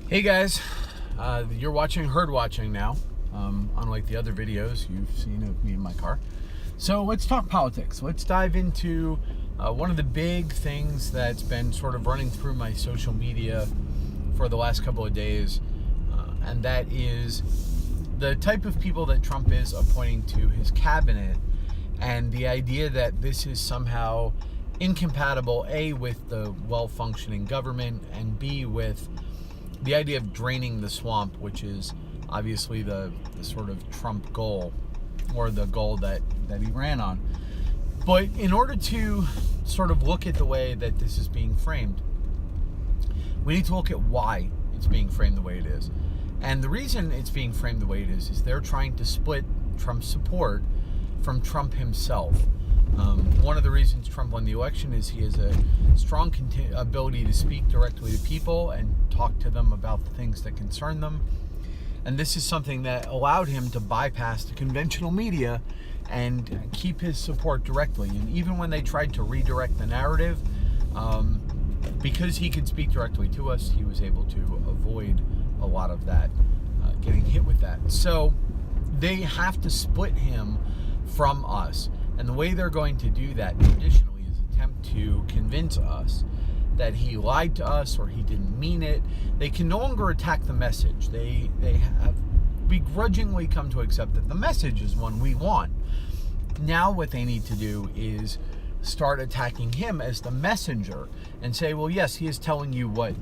Hey guys, you're watching Herd Watching now, unlike the other videos you've seen of me in my car. So let's talk politics. Let's dive into one of the big things that's been sort of running through my social media for the last couple of days, and that is the type of people that Trump is appointing to his cabinet, and the idea that this is somehow incompatible, A, with the well-functioning government, and B, with the idea of draining the swamp, which is obviously the sort of Trump goal, or the goal that he ran on. But in order to sort of look at the way that this is being framed, we need to look at why it's being framed the way it is. And the reason it's being framed the way it is they're trying to split Trump's support from Trump himself. One of the reasons Trump won the election is he has a strong ability to speak directly to people and talk to them about the things that concern them. And this is something that allowed him to bypass the conventional media and keep his support directly. And even when they tried to redirect the narrative, because he could speak directly to us, he was able to avoid a lot of that, getting hit with that. So they have to split him from us. And the way they're going to do that traditionally is attempt to convince us that he lied to us or he didn't mean it. They can no longer attack the message. They have begrudgingly come to accept that the message is one we want. Now what they need to do is start attacking him as the messenger and say, well, yes, he is telling you what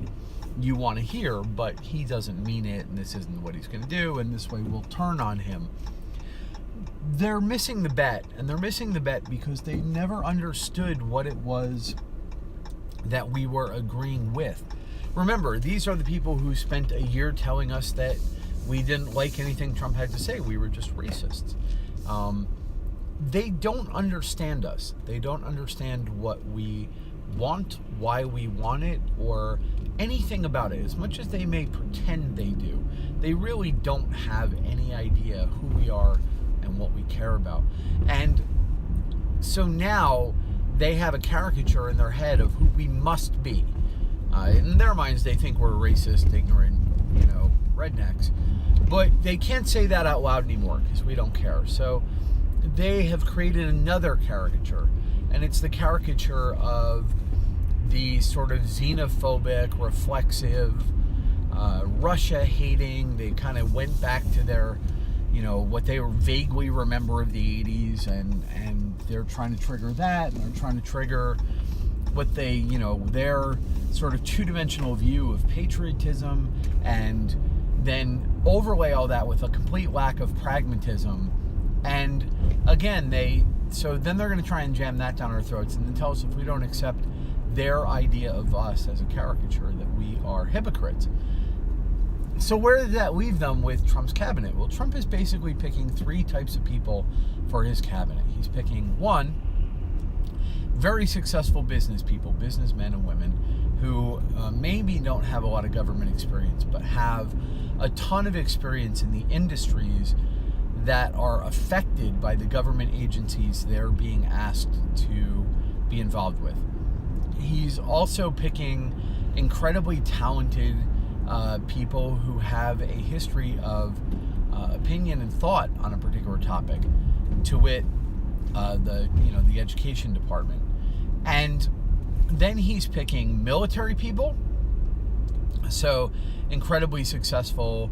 you want to hear, but he doesn't mean it, and this isn't what he's going to do, and this way we'll turn on him. They're missing the bet, and they're missing the bet because they never understood what it was that we were agreeing with. Remember, these are the people who spent a year telling us that we didn't like anything Trump had to say. We were just racists. They don't understand us. They don't understand what we want, why we want it, or anything about it. As much as they may pretend they do, they really don't have any idea who we are and what we care about. And so now they have a caricature in their head of who we must be. In their minds, they think we're racist, ignorant, rednecks. But they can't say that out loud anymore because we don't care. So they have created another caricature, and it's the caricature of the sort of xenophobic, reflexive, Russia-hating. They kind of went back to their what they vaguely remember of the 80s, and they're trying to trigger that, and they're trying to trigger what they, their sort of two-dimensional view of patriotism, and then overlay all that with a complete lack of pragmatism. And again, then they're going to try and jam that down our throats and then tell us if we don't accept their idea of us as a caricature that we are hypocrites. So where did that leave them with Trump's cabinet? Well, Trump is basically picking three types of people for his cabinet. He's picking, one, very successful business people, businessmen and women, who maybe don't have a lot of government experience, but have a ton of experience in the industries that are affected by the government agencies they're being asked to be involved with. He's also picking incredibly talented people who have a history of opinion and thought on a particular topic, to wit, the education department. And then he's picking military people, so incredibly successful,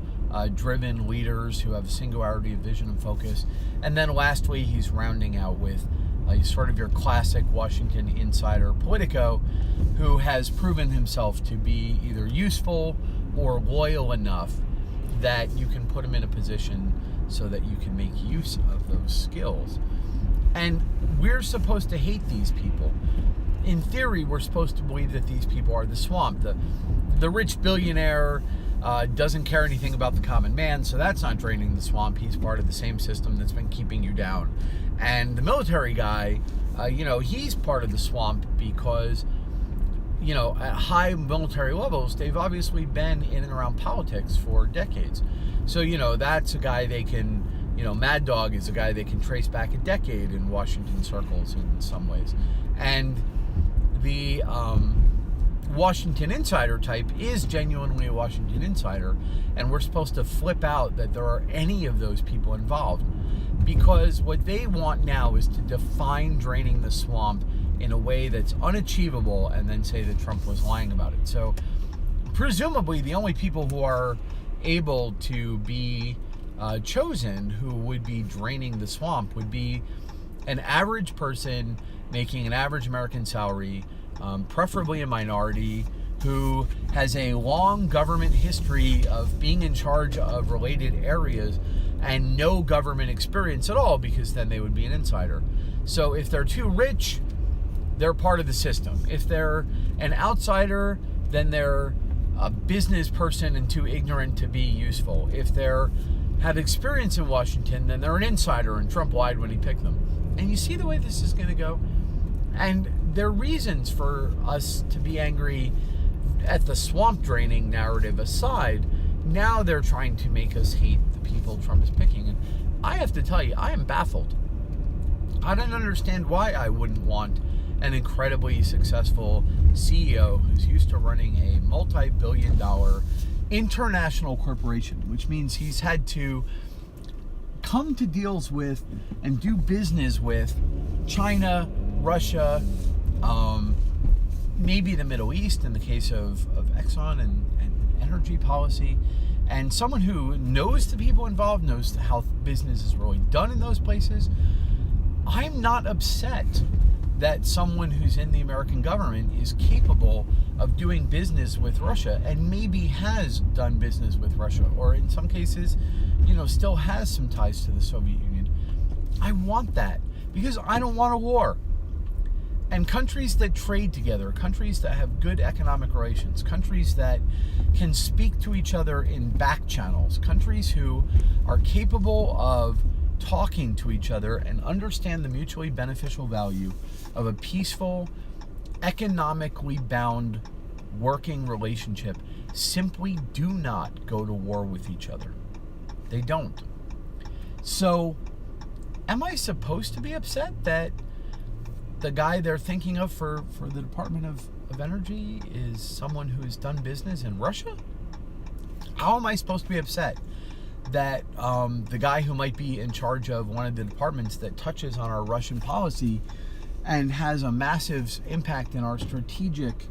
driven leaders who have singularity of vision and focus. And then lastly, he's rounding out with sort of your classic Washington insider Politico, who has proven himself to be either useful or loyal enough that you can put him in a position so that you can make use of those skills. And we're supposed to hate these people. In theory, we're supposed to believe that these people are the swamp. The rich billionaire doesn't care anything about the common man, so that's not draining the swamp. He's part of the same system that's been keeping you down. And the military guy, he's part of the swamp because, at high military levels, they've obviously been in and around politics for decades. So, that's a guy they can, Mad Dog is a guy they can trace back a decade in Washington circles in some ways. And the Washington insider type is genuinely a Washington insider, and we're supposed to flip out that there are any of those people involved, because what they want now is to define draining the swamp in a way that's unachievable and then say that Trump was lying about it. So presumably the only people who are able to be chosen who would be draining the swamp would be an average person making an average American salary, preferably a minority, who has a long government history of being in charge of related areas and no government experience at all, because then they would be an insider. So if they're too rich, they're part of the system. If they're an outsider, then they're a business person and too ignorant to be useful. If they're have experience in Washington, then they're an insider, and Trump lied when he picked them. And you see the way this is going to go? And there are reasons for us to be angry at the swamp draining narrative aside. Now they're trying to make us hate the people Trump is picking. And I have to tell you, I am baffled. I don't understand why I wouldn't want an incredibly successful CEO who's used to running a multi-billion-dollar international corporation, which means he's had to come to deals with and do business with China, Russia, maybe the Middle East in the case of Exxon and energy policy, and someone who knows the people involved, knows how business is really done in those places. I'm not upset that someone who's in the American government is capable of doing business with Russia, and maybe has done business with Russia, or in some cases, still has some ties to the Soviet Union. I want that because I don't want a war. And countries that trade together, countries that have good economic relations, countries that can speak to each other in back channels, countries who are capable of talking to each other and understand the mutually beneficial value of a peaceful, economically bound working relationship, simply do not go to war with each other. They don't. So, am I supposed to be upset that the guy they're thinking of for the Department of Energy is someone who has done business in Russia? How am I supposed to be upset that the guy who might be in charge of one of the departments that touches on our Russian policy and has a massive impact in our strategic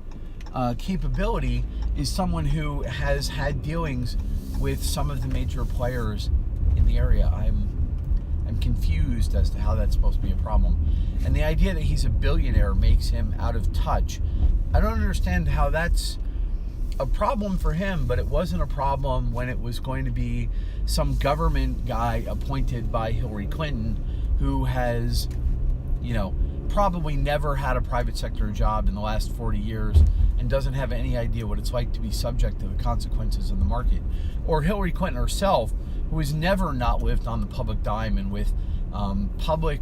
capability is someone who has had dealings with some of the major players in the area? I'm confused as to how that's supposed to be a problem. And the idea that he's a billionaire makes him out of touch. I don't understand how that's a problem for him, but it wasn't a problem when it was going to be some government guy appointed by Hillary Clinton who has, probably never had a private sector job in the last 40 years and doesn't have any idea what it's like to be subject to the consequences of the market. Or Hillary Clinton herself, who has never not lived on the public dime and with public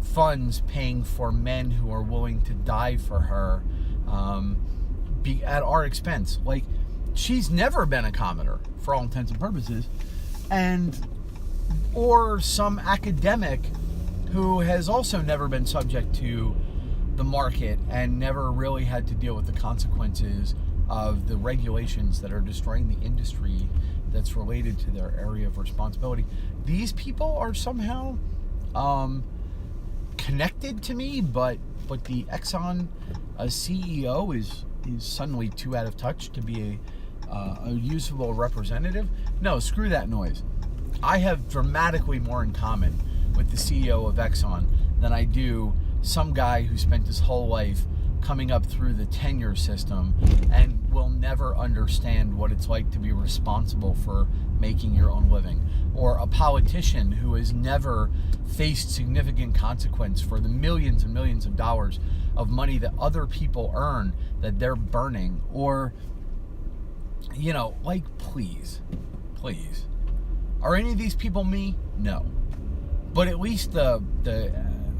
funds paying for men who are willing to die for her at our expense. Like, she's never been a commoner for all intents and purposes. Or some academic who has also never been subject to the market and never really had to deal with the consequences of the regulations that are destroying the industry that's related to their area of responsibility. These people are somehow connected to me, but the Exxon CEO is suddenly too out of touch to be a usable representative. No, screw that noise. I have dramatically more in common with the CEO of Exxon than I do some guy who spent his whole life coming up through the tenure system and will never understand what it's like to be responsible for making your own living, or a politician who has never faced significant consequence for the millions and millions of dollars of money that other people earn that they're burning. Or, please. Are any of these people me? No. But at least the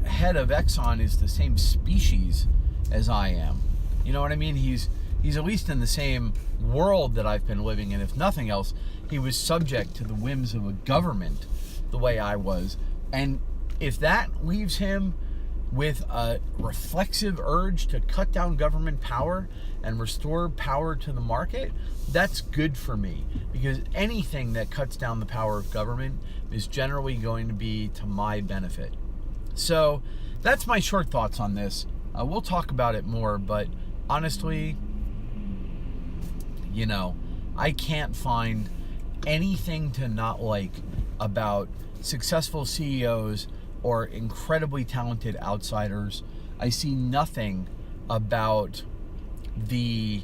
head of Exxon is the same species as I am. You know what I mean? He's at least in the same world that I've been living in. If nothing else, he was subject to the whims of a government the way I was. And if that leaves him with a reflexive urge to cut down government power and restore power to the market, that's good for me, because anything that cuts down the power of government is generally going to be to my benefit. So that's my short thoughts on this. We'll talk about it more, but honestly, I can't find anything to not like about successful CEOs or incredibly talented outsiders. I see nothing about the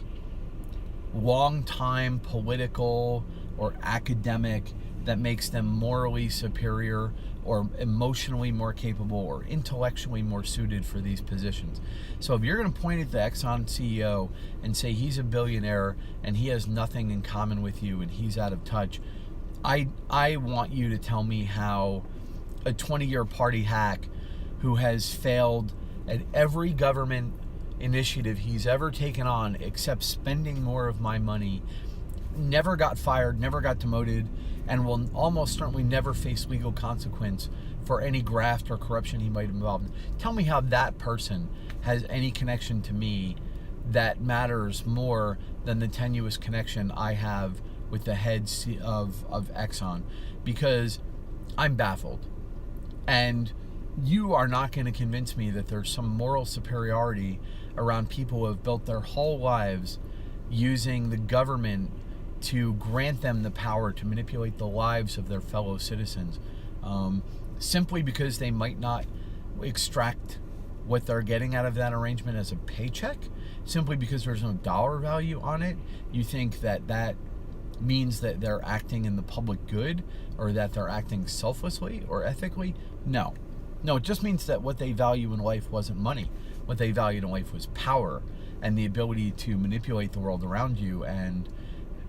long-time political or academic that makes them morally superior or emotionally more capable or intellectually more suited for these positions. So if you're going to point at the Exxon CEO and say he's a billionaire and he has nothing in common with you and he's out of touch, I want you to tell me how a 20-year party hack who has failed at every government initiative he's ever taken on except spending more of my money, never got fired, never got demoted, and will almost certainly never face legal consequence for any graft or corruption he might have involved in. Tell me how that person has any connection to me that matters more than the tenuous connection I have with the head of Exxon, because I'm baffled. And you are not going to convince me that there's some moral superiority around people who have built their whole lives using the government to grant them the power to manipulate the lives of their fellow citizens, simply because they might not extract what they're getting out of that arrangement as a paycheck, simply because there's no dollar value on it. You think that that means that they're acting in the public good, or that they're acting selflessly or ethically? No, it just means that what they value in life wasn't money. What they valued in life was power and the ability to manipulate the world around you and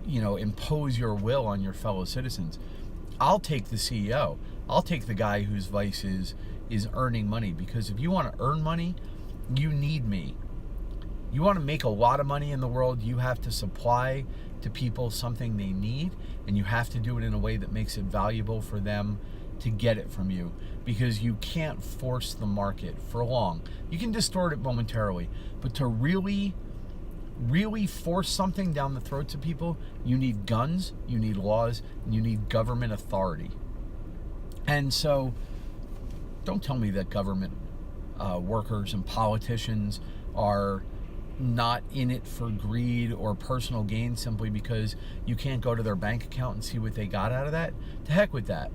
impose your will on your fellow citizens. I'll take the CEO. I'll take the guy whose vice is earning money, because if you want to earn money, you need me. You want to make a lot of money in the world, you have to supply to people something they need, and you have to do it in a way that makes it valuable for them to get it from you, because you can't force the market for long. You can distort it momentarily, but to really force something down the throats of people, you need guns, you need laws, and you need government authority. And so don't tell me that government workers and politicians are not in it for greed or personal gain simply because you can't go to their bank account and see what they got out of that. To heck with that.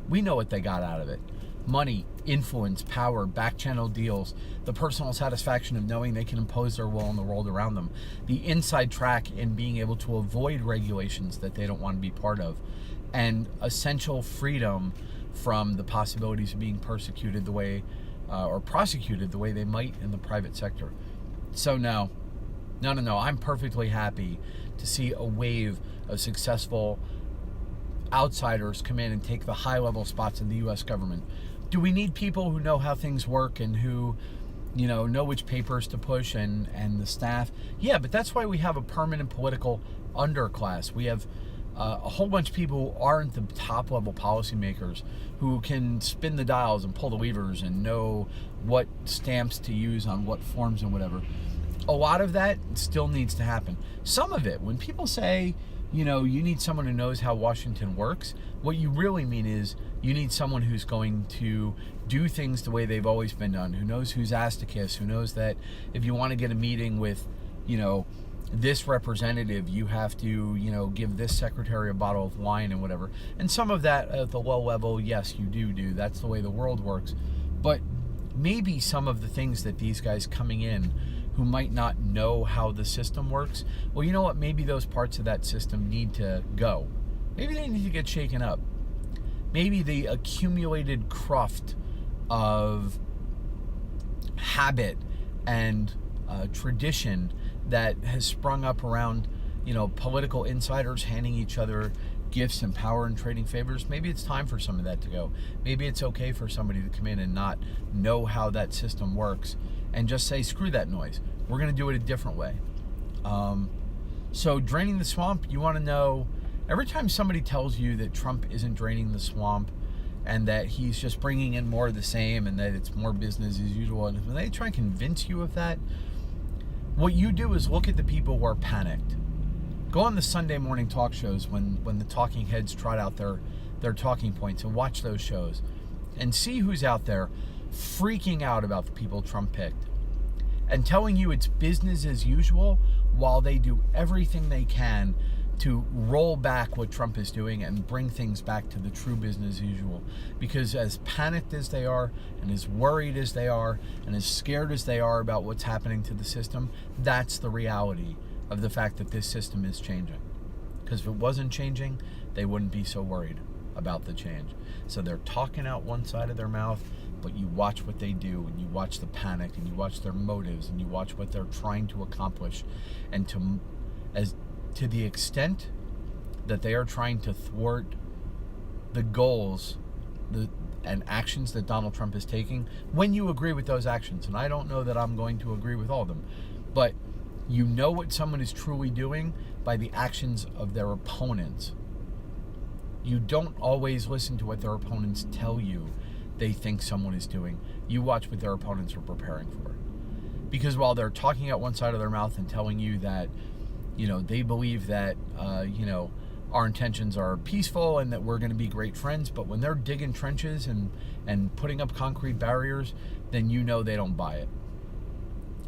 We know what they got out of it. Money, influence, power, back-channel deals, the personal satisfaction of knowing they can impose their will on the world around them, the inside track in being able to avoid regulations that they don't want to be part of, and essential freedom from the possibilities of being persecuted the way or prosecuted the way they might in the private sector. So no, I'm perfectly happy to see a wave of successful outsiders come in and take the high-level spots in the U.S. government. Do we need people who know how things work and who, know which papers to push and the staff? Yeah, but that's why we have a permanent political underclass. We have a whole bunch of people who aren't the top-level policymakers who can spin the dials and pull the levers and know what stamps to use on what forms and whatever. A lot of that still needs to happen. Some of it, when people say, you need someone who knows how Washington works, what you really mean is you need someone who's going to do things the way they've always been done, who knows whose ass to kiss, who knows that if you want to get a meeting with, this representative, you have to, give this secretary a bottle of wine and whatever. And some of that at the low level, yes, you do. That's the way the world works. But maybe some of the things that these guys coming in who might not know how the system works, well, you know what? Maybe those parts of that system need to go. Maybe they need to get shaken up. Maybe the accumulated cruft of habit and tradition that has sprung up around, political insiders handing each other gifts and power and trading favors, maybe it's time for some of that to go. Maybe it's okay for somebody to come in and not know how that system works and just say, screw that noise. We're going to do it a different way. So draining the swamp, you want to know, every time somebody tells you that Trump isn't draining the swamp, and that he's just bringing in more of the same, and that it's more business as usual. And when they try and convince you of that, what you do is look at the people who are panicked. Go on the Sunday morning talk shows when the talking heads trot out their talking points, and watch those shows and see who's out there freaking out about the people Trump picked and telling you it's business as usual, while they do everything they can to roll back what Trump is doing and bring things back to the true business as usual. Because as panicked as they are, and as worried as they are, and as scared as they are about what's happening to the system, that's the reality of the fact that this system is changing. Because if it wasn't changing, they wouldn't be so worried about the change. So they're talking out one side of their mouth, but you watch what they do, and you watch the panic, and you watch their motives, and you watch what they're trying to accomplish. And to the extent that they are trying to thwart the goals and actions that Donald Trump is taking, when you agree with those actions, and I don't know that I'm going to agree with all of them, but you know what someone is truly doing by the actions of their opponents. You don't always listen to what their opponents tell you they think someone is doing. You watch what their opponents are preparing for. Because while they're talking out one side of their mouth and telling you that, they believe that, our intentions are peaceful and that we're going to be great friends, but when they're digging trenches and putting up concrete barriers, then they don't buy it.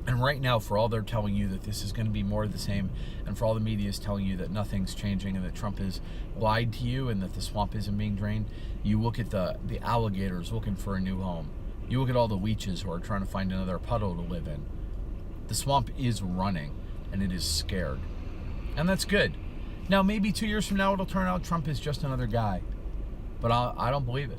And right now, for all they're telling you that this is going to be more of the same, and for all the media is telling you that nothing's changing and that Trump has lied to you and that the swamp isn't being drained, you look at the alligators looking for a new home. You look at all the leeches who are trying to find another puddle to live in. The swamp is running, and it is scared. And that's good. Now, maybe 2 years from now, it'll turn out Trump is just another guy. But I don't believe it.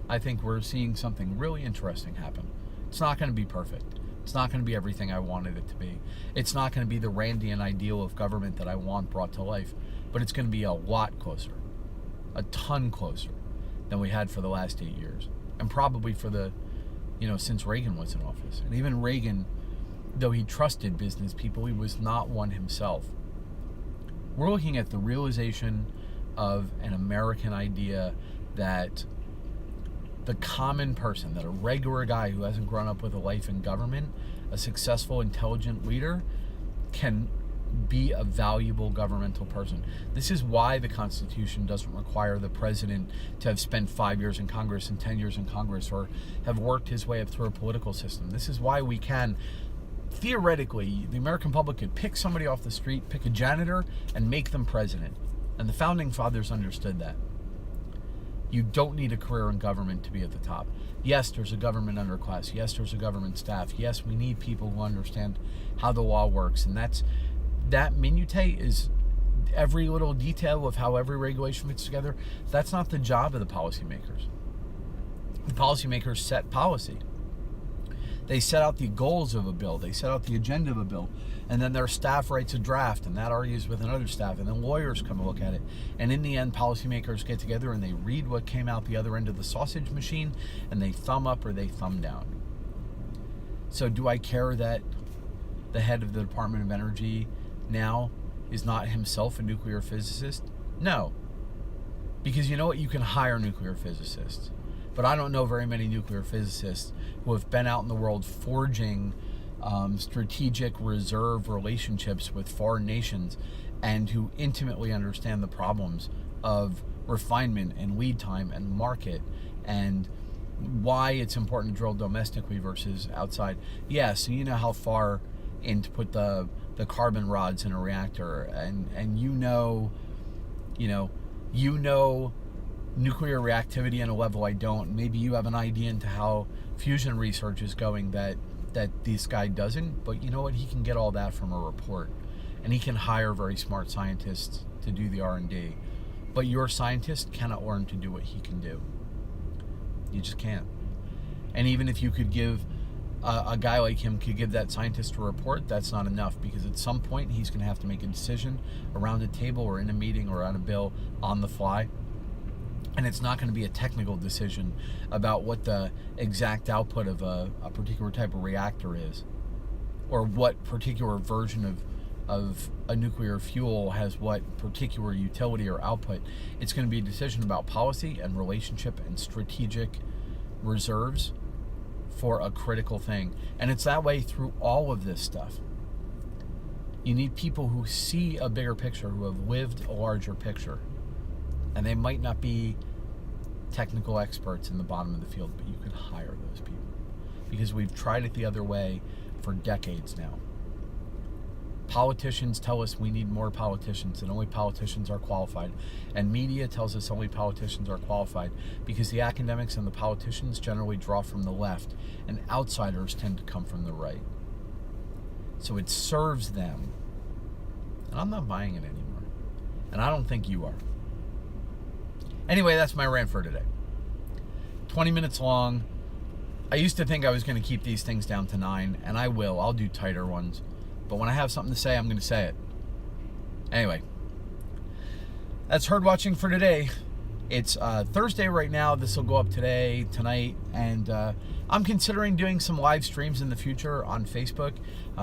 I think we're seeing something really interesting happen. It's not going to be perfect. It's not going to be everything I wanted it to be. It's not going to be the Randian ideal of government that I want brought to life. But it's going to be a lot closer. A ton closer than we had for the last 8 years. And probably for since Reagan was in office. And even Reagan, though he trusted business people, he was not one himself. We're looking at the realization of an American idea that the common person, that a regular guy who hasn't grown up with a life in government, a successful, intelligent leader, can be a valuable governmental person. This is why the Constitution doesn't require the president to have spent 5 years in Congress and 10 years in Congress, or have worked his way up through a political system. This is why we can, theoretically, the American public could pick somebody off the street, pick a janitor, and make them president. And the founding fathers understood that. You don't need a career in government to be at the top. Yes, there's a government underclass. Yes, there's a government staff. Yes, we need people who understand how the law works. And that minutiae is every little detail of how every regulation fits together. That's not the job of the policymakers. The policymakers set policy. They set out the goals of a bill. They set out the agenda of a bill. And then their staff writes a draft, and that argues with another staff, and then lawyers come and look at it. And in the end, policymakers get together and they read what came out the other end of the sausage machine, and they thumb up or they thumb down. So do I care that the head of the Department of Energy now is not himself a nuclear physicist? No. Because you know what? You can hire nuclear physicists. But I don't know very many nuclear physicists who have been out in the world forging strategic reserve relationships with foreign nations, and who intimately understand the problems of refinement and lead time and market, and why it's important to drill domestically versus outside. Yeah, so you know how far in to put the carbon rods in a reactor, and you know nuclear reactivity on a level I don't. Maybe you have an idea into how fusion research is going that this guy doesn't, but you know what? He can get all that from a report, and he can hire very smart scientists to do the R&D. But your scientist cannot learn to do what he can do. You just can't. And even if you could give a guy like him could give that scientist a report, that's not enough, because at some point he's going to have to make a decision around a table or in a meeting or on a bill on the fly. And it's not going to be a technical decision about what the exact output of a particular type of reactor is, or what particular version of a nuclear fuel has what particular utility or output. It's going to be a decision about policy and relationship and strategic reserves for a critical thing. And it's that way through all of this stuff. You need people who see a bigger picture, who have lived a larger picture. And they might not be technical experts in the bottom of the field, but you could hire those people. Because we've tried it the other way for decades now. Politicians tell us we need more politicians, and only politicians are qualified. And media tells us only politicians are qualified because the academics and the politicians generally draw from the left, and outsiders tend to come from the right. So it serves them. And I'm not buying it anymore. And I don't think you are. Anyway, that's my rant for today. 20 minutes long. I used to think I was going to keep these things down to 9, and I will. I'll do tighter ones. But when I have something to say, I'm going to say it. Anyway, that's Herd Watching for today. It's Thursday right now. This will go up today, tonight, and I'm considering doing some live streams in the future on Facebook,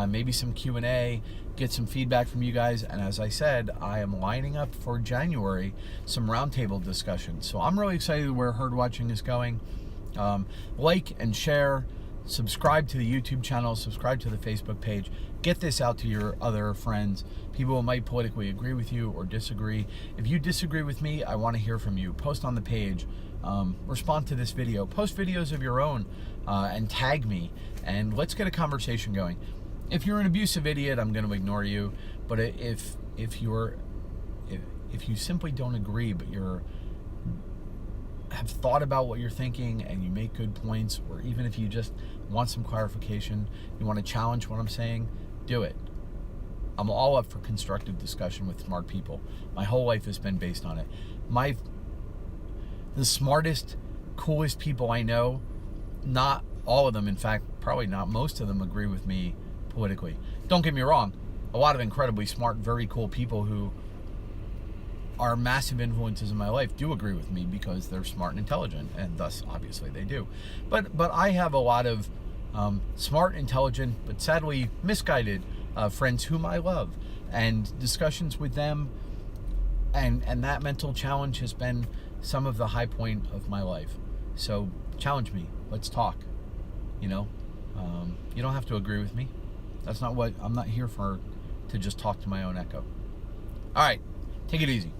maybe some Q&A, get some feedback from you guys, and as I said, I am lining up for January some roundtable discussions. So I'm really excited where Herd Watching is going. Like and share, subscribe to the YouTube channel, subscribe to the Facebook page, get this out to your other friends, people who might politically agree with you or disagree. If you disagree with me, I want to hear from you. Post on the page, respond to this video, post videos of your own, and tag me, and let's get a conversation going. If you're an abusive idiot, I'm going to ignore you, but if you simply don't agree, but have thought about what you're thinking and you make good points, or even if you just want some clarification, you want to challenge what I'm saying, do it. I'm all up for constructive discussion with smart people. My whole life has been based on it. The smartest, coolest people I know, not all of them, in fact, probably not most of them agree with me politically. Don't get me wrong, a lot of incredibly smart, very cool people who are massive influences in my life do agree with me because they're smart and intelligent, and thus obviously they do. But I have a lot of smart, intelligent, but sadly misguided friends whom I love, and discussions with them and that mental challenge has been some of the high point of my life. So challenge me, let's talk. You don't have to agree with me. That's not what I'm not here for, to just talk to my own echo. All right, take it easy.